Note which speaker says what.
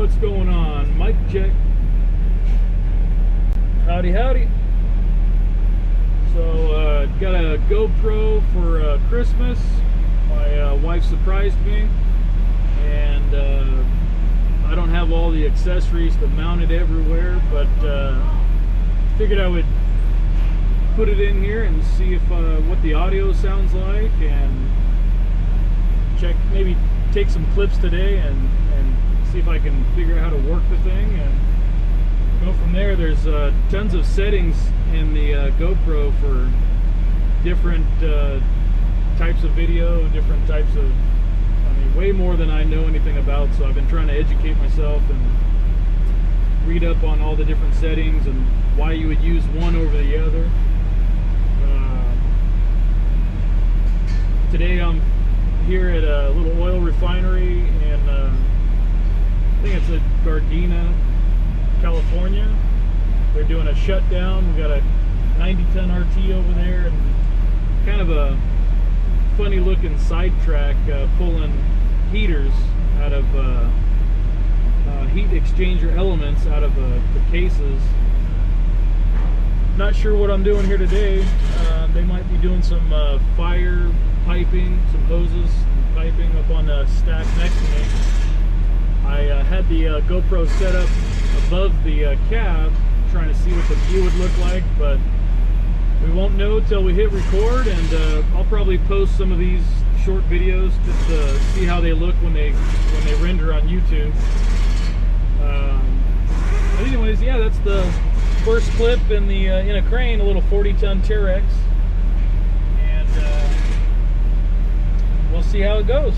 Speaker 1: what's going on? Mic check. Howdy, howdy. So, got a GoPro for Christmas. My wife surprised me, and I don't have all the accessories to mount it everywhere, but figured I would put it in here and see if what the audio sounds like, and check, maybe take some clips today and see if I can figure out how to work the thing and go from there. There's tons of settings in the GoPro for different types of video, different types of, I mean, way more than I know anything about, so I've been trying to educate myself and read up on all the different settings and why you would use one over the other. Today I'm here at a little oil refinery in, I think it's at Gardena, California. They're doing a shutdown. We got a 90-ton RT over there, and kind of a funny looking sidetrack pulling heaters out of heat exchanger elements out of the cases. Not sure what I'm doing here today. They might be doing some fire piping, some hoses and piping up on the stack next to me. I had the GoPro set up above the cab, trying to see what the view would look like, but we won't know till we hit record, and I'll probably post some of these short videos just to see how they look when they render on YouTube. But anyways, yeah, that's the first clip in the in a crane, a little 40-ton Terex, and we'll see how it goes.